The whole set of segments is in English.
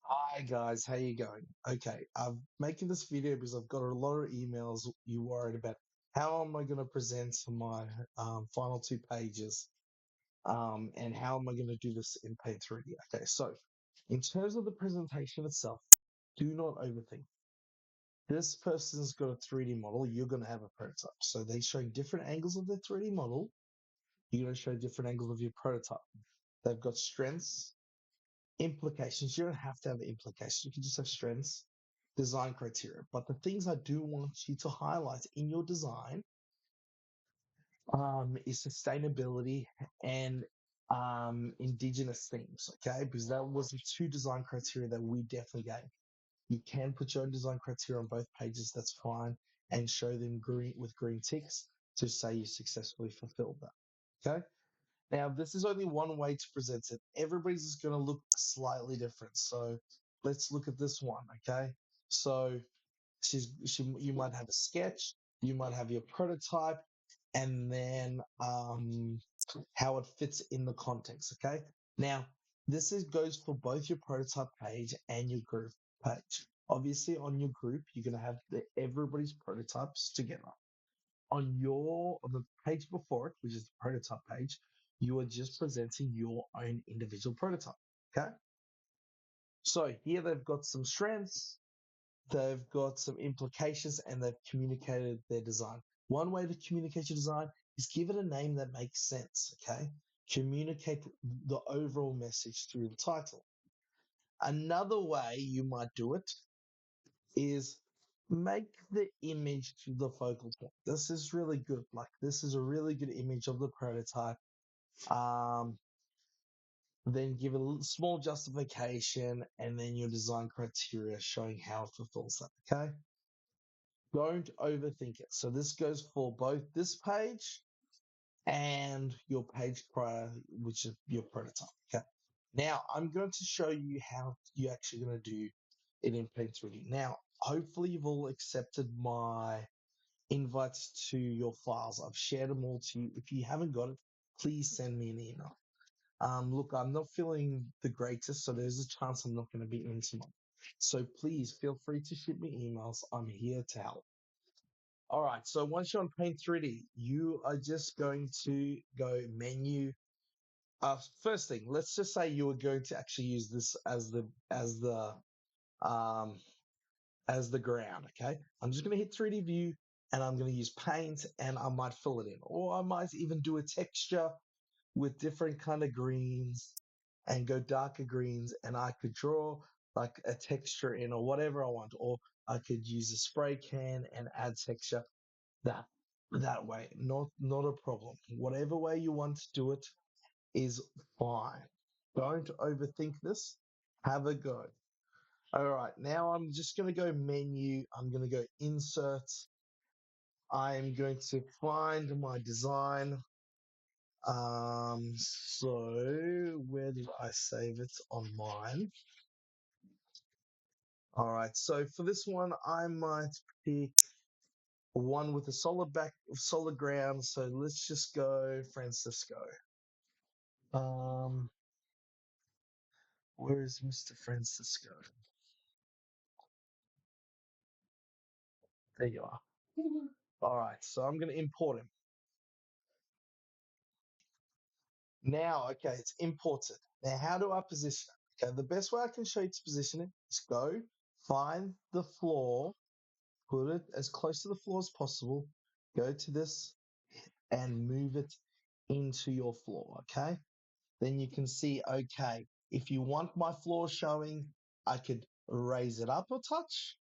Hi guys, how you going? Okay, I'm making this video because I've got a lot of emails you worried about how am I going to present my final two pages and how am I going to do this in Paint 3D. Okay, so in terms of the presentation itself, do not overthink. This person's got a 3D model, you're going to have a prototype. So they're showing different angles of their 3D model, you're going to show different angles of your prototype. They've got strengths, implications. You don't have to have implications. You can just have strengths, design criteria. But the things I do want you to highlight in your design is sustainability and indigenous themes. Okay, because that was the two design criteria that we definitely gave. You can put your own design criteria on both pages. That's fine, and show them green with green ticks to say you successfully fulfilled that. Okay. Now, this is only one way to present it. Everybody's is going to look slightly different. So let's look at this one, okay? So you might have a sketch, you might have your prototype, and then how it fits in the context, okay? Now, goes for both your prototype page and your group page. Obviously, on your group, you're going to have everybody's prototypes together on the page before it, which is the prototype page, you are just presenting your own individual prototype. Okay. So here they've got some strengths, they've got some implications, and they've communicated their design. One way to communicate your design is give it a name that makes sense. Okay. Communicate the overall message through the title. Another way you might do it is make the image the focal point. This is really good. Like this is a really good image of the prototype. Um, then give a small justification and then your design criteria showing how it fulfills that. Okay. Don't overthink it. So this goes for both this page and your page prior, which is your prototype. Okay. Now I'm going to show you how you're actually going to do it in Paint 3D. Now, hopefully you've all accepted my invites to your files. I've shared them all to you. If you haven't got it, please send me an email. Look, I'm not feeling the greatest, so there's a chance I'm not going to be in tomorrow. So please feel free to shoot me emails. I'm here to help. All right. So once you're on Paint 3D, you are just going to go menu. First thing, let's just say you are going to actually use this um, as the ground. Okay. I'm just going to hit 3D view and I'm going to use paint and I might fill it in, or I might even do a texture with different kind of greens and go darker greens and I could draw like a texture in or whatever I want, or I could use a spray can and add texture that that way. Not a problem. Whatever way you want to do it is fine. Don't overthink this. Have a go. All right, now I'm just going to go menu. I'm going to go insert. I'm going to find my design. So where did I save it on mine? All right, so for this one, I might pick one with a solid ground. So let's just go Francisco. Um, where is Mr. Francisco? There you are. All right, so I'm going to import him. Now, okay, it's imported. Now, how do I position it? Okay, the best way I can show you to position it is go find the floor, put it as close to the floor as possible, go to this and move it into your floor, okay? Then you can see, okay, if you want my floor showing, I could raise it up a touch,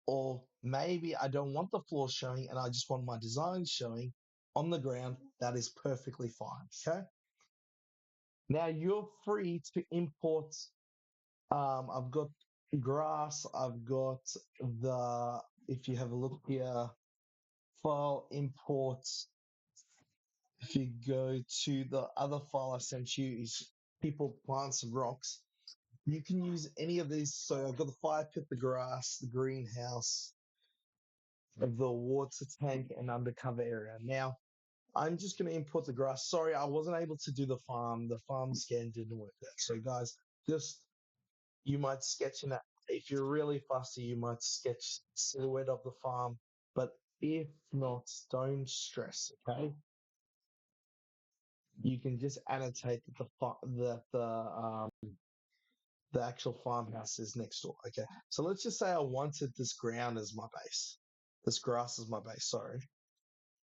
or maybe I don't want the floor showing and I just want my design showing on the ground. That is perfectly fine, okay? Now you're free to import. I've got grass. I've got if you have a look here, file imports. If you go to the other file I sent you, is people, plants, and rocks. You can use any of these. So I've got the fire pit, the grass, the greenhouse, the water tank, and undercover area. Now, I'm just going to import the grass. Sorry, I wasn't able to do the farm. The farm scan didn't work out. So, guys, just You might sketch in that. If you're really fussy, you might sketch silhouette of the farm. But if not, don't stress. Okay, you can just annotate that the actual farmhouse is next door. Okay, so let's just say I wanted this ground as my base, this grass as my base. Sorry.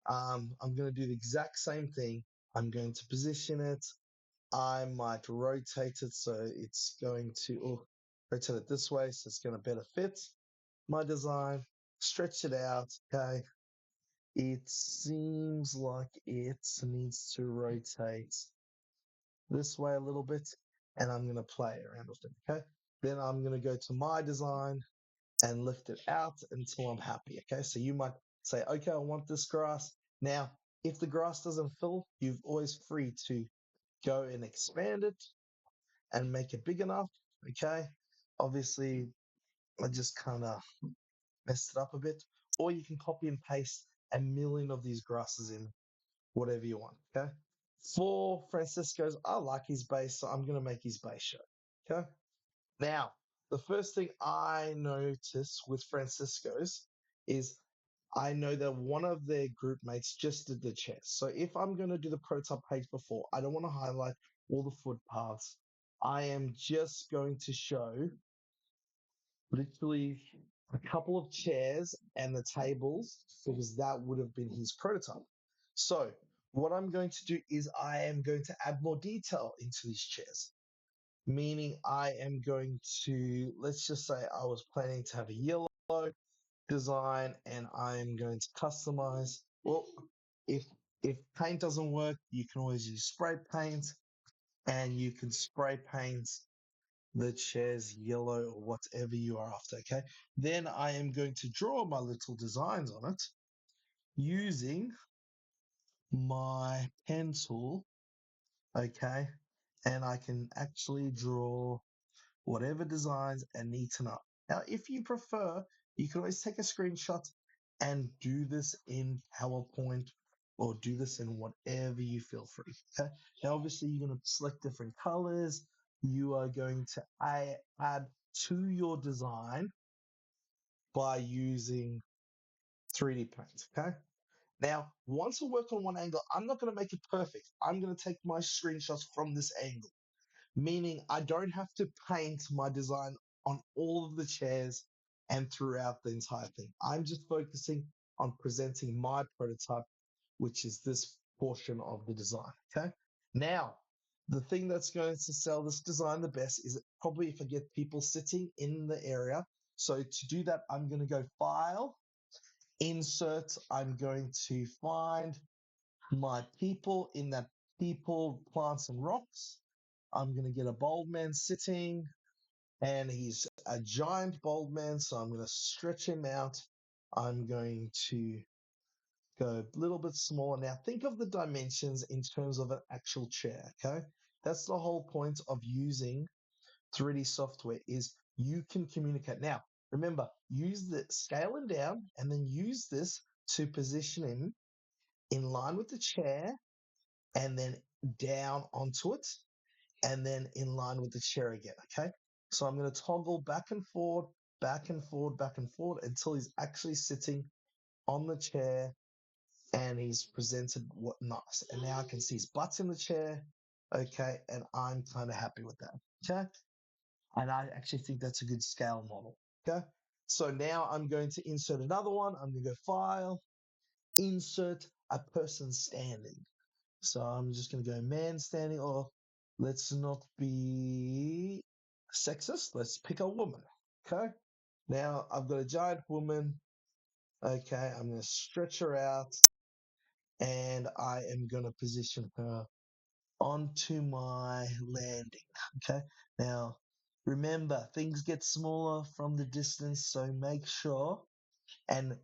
I'm going to do the exact same thing. I'm going to position it. I might rotate it so it's going to rotate it this way, so it's going to better fit my design. Stretch it out. Okay. It seems like it needs to rotate this way a little bit, and I'm going to play around with it. Okay. Then I'm going to go to my design and lift it out until I'm happy. Okay. So you might say, okay, I want this grass. Now, if the grass doesn't fill, you're always free to go and expand it and make it big enough. Okay. Obviously, I just kind of messed it up a bit. Or you can copy and paste a million of these grasses in, whatever you want. Okay. For Francisco's, I like his base, so I'm going to make his base show. Okay. Now, the first thing I notice with Francisco's is I know that one of their group mates just did the chess. So if I'm going to do the prototype page before, I don't want to highlight all the footpaths. I am just going to show literally a couple of chairs and the tables because that would have been his prototype. So what I'm going to do is I am going to add more detail into these chairs, meaning I am going to, let's just say I was planning to have a yellow design and I'm going to customize. Well, if if paint doesn't work, you can always use spray paint and you can spray paint the chairs yellow or whatever you are after, okay? Then I am going to draw my little designs on it using my pen tool, okay? And I can actually draw whatever designs are neat enough. Now, if you prefer, you can always take a screenshot and do this in PowerPoint or do this in whatever you feel free. Okay. Now, obviously, you're going to select different colors. You are going to add to your design by using 3D Paint. Okay. Now, once I work on one angle, I'm not going to make it perfect. I'm going to take my screenshots from this angle, meaning I don't have to paint my design on all of the chairs and throughout the entire thing. I'm just focusing on presenting my prototype, which is this portion of the design. Okay. Now, the thing that's going to sell this design the best is probably if I get people sitting in the area. So to do that, I'm going to go File, Insert. I'm going to find my people in that people, plants, and rocks. I'm going to get a bold man sitting, and he's a giant bold man, so I'm going to stretch him out. I'm going to go a little bit smaller. Now, think of the dimensions in terms of an actual chair, okay? That's the whole point of using 3D software is you can communicate. Now, remember, use the scale him down and then use this to position him in line with the chair and then down onto it and then in line with the chair again, okay? So I'm going to toggle back and forward, back and forward, back and forward until he's actually sitting on the chair and he's presented what nice. And now I can see his butt in the chair, okay? And I'm kind of happy with that, okay? And I actually think that's a good scale model, okay? So now I'm going to insert another one. I'm going to go File, Insert a person standing. So I'm just going to go man standing, or let's not be sexist. Let's pick a woman. Okay. Now I've got a giant woman. Okay. I'm going to stretch her out and I am going to position her onto my landing. Okay. Now remember, things get smaller from the distance. So make sure and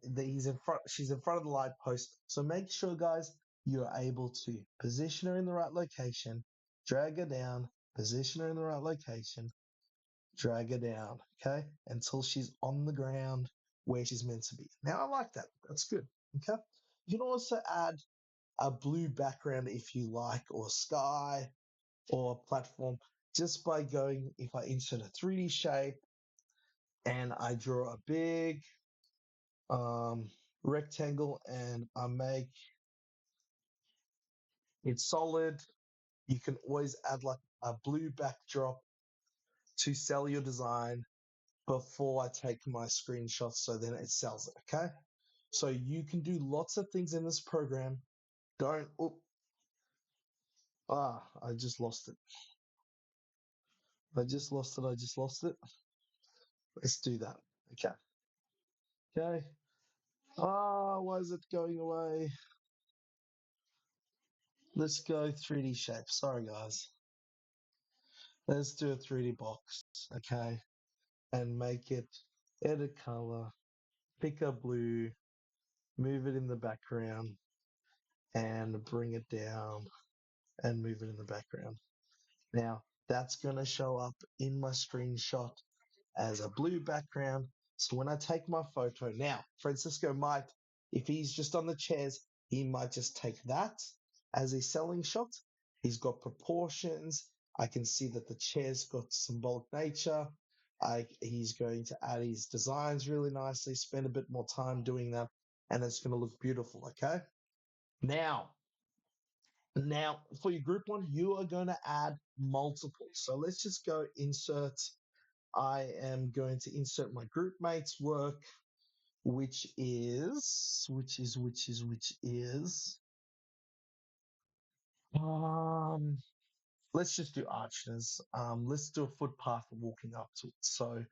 she's in front of the light post. So make sure, guys, you're able to position her in the right location, drag her down, position her in the right location, drag her down, okay, until she's on the ground where she's meant to be. Now, I like that. That's good, okay? You can also add a blue background if you like, or sky, or platform. just by going, if I insert a 3D shape and I draw a big um, rectangle and I make it solid, you can always add like a blue backdrop to sell your design before I take my screenshot so then it sells it, okay? So you can do lots of things in this program. Don't, I just lost it. I just lost it. I just lost it. Let's do that. Okay. Okay. Why is it going away? Let's go 3D shape. Sorry, guys. Let's do a 3D box. Okay. And make it, edit color, pick a blue, move it in the background, and bring it down and move it in the background. Now, that's going to show up in my screenshot as a blue background. So when I take my photo now, Francisco might, if he's just on the chairs, he might just take that as a selling shot. He's got proportions. I can see that the chair's got symbolic nature. He's going to add his designs really nicely, spend a bit more time doing that, and it's going to look beautiful, okay? Now, now, for your group one, you are going to add multiples. So let's just go insert. I am going to insert my group mates work, which is, um, let's just do Archner's. Let's do a footpath walking up to it. So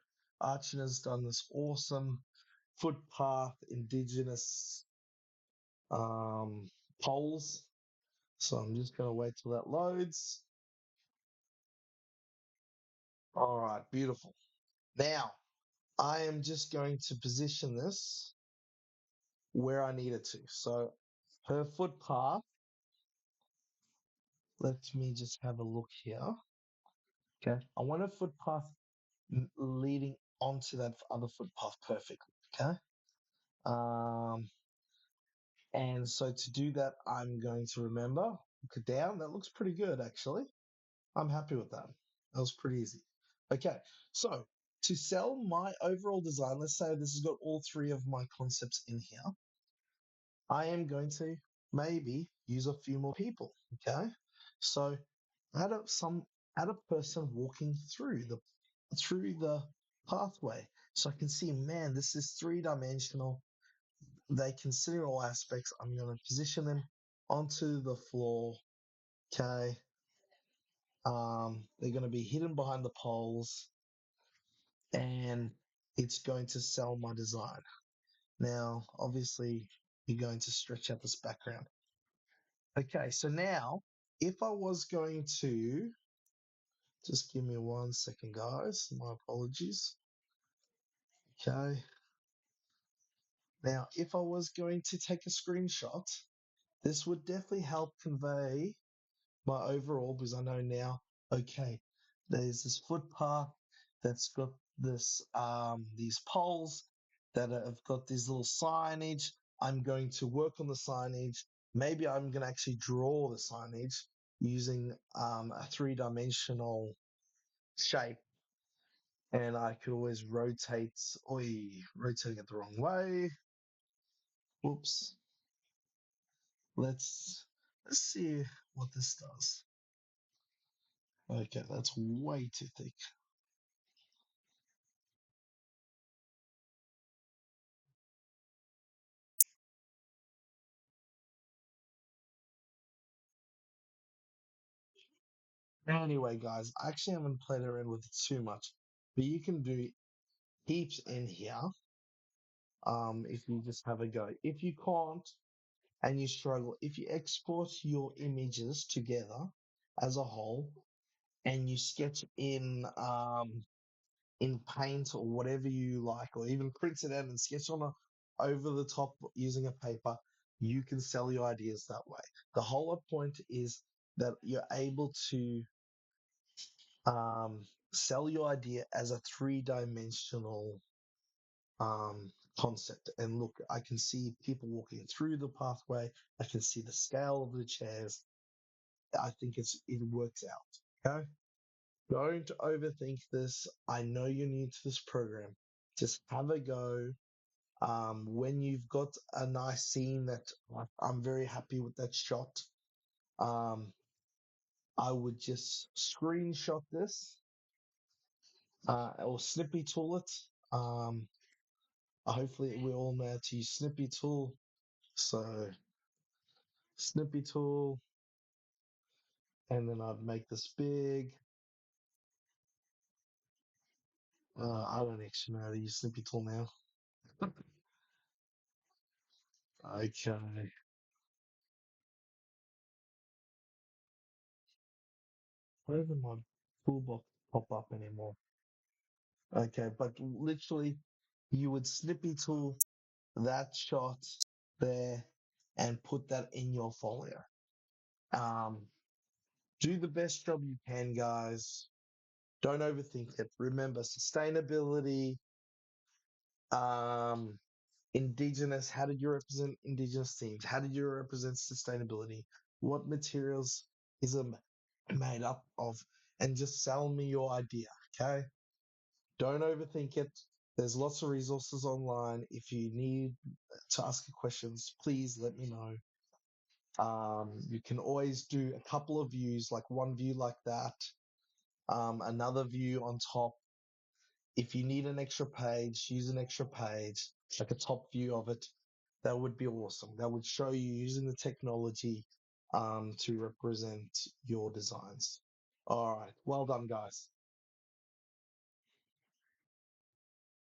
Archner's done this awesome footpath, indigenous, um, poles. So I'm just going to wait till that loads. All right, beautiful. Now, I am just going to position this where I need it to. So her footpath, let me just have a look here. Okay. I want a footpath leading onto that other footpath perfectly. Okay. Um, and so to do that, I'm going to remember, look it down. That looks pretty good, actually. I'm happy with that. That was pretty easy. Okay. So to sell my overall design, let's say this has got all three of my concepts in here. I am going to maybe use a few more people. Okay. So add a person walking through the pathway. So I can see, man, this is three-dimensional. They consider all aspects. I'm going to position them onto the floor. Okay. They're going to be hidden behind the poles and it's going to sell my design. Now, obviously, you're going to stretch out this background. Okay, so now if I was going to just give me 1 second, guys. My apologies. Okay. Now, if I was going to take a screenshot, this would definitely help convey my overall because I know now, okay, there's this footpath that's got these poles that have got this little signage. I'm going to work on the signage. Maybe I'm going to actually draw the signage using a three-dimensional shape, and I could always rotating it the wrong way. Whoops. Let's see what this does. Okay, that's way too thick. Anyway, guys, I actually haven't played around with it too much, but you can do heaps in here. If you just have a go. If you can't and you struggle, if you export your images together as a whole and you sketch in Paint or whatever you like, or even print it out and sketch on over the top using a paper, you can sell your ideas that way. The whole point is that you're able to sell your idea as a three-dimensional concept. And look, I can see people walking through the pathway. I can see the scale of the chairs. I think it works out. Okay. Don't overthink this. I know you're new to this program. Just have a go. When you've got a nice scene that I'm very happy with that shot, um, I would just screenshot this or snippy tool it. Um, hopefully, we all know how to use snippy tool. So, snippy tool, and then I'd make this big. I don't actually know how to use snippy tool now. Okay. Why doesn't my toolbox pop up anymore? Okay, but literally, you would snippy tool that shot there and put that in your folio. Um, do the best job you can, guys. Don't overthink it. Remember, sustainability, um, indigenous. How did you represent indigenous themes? How did you represent sustainability? What materials is it made up of? And just sell me your idea, okay? Don't overthink it. There's lots of resources online. If you need to ask questions, please let me know. You can always do a couple of views, like one view like that, another view on top. If you need an extra page, use an extra page, like a top view of it. That would be awesome. That would show you using the technology to represent your designs. All right. Well done, guys.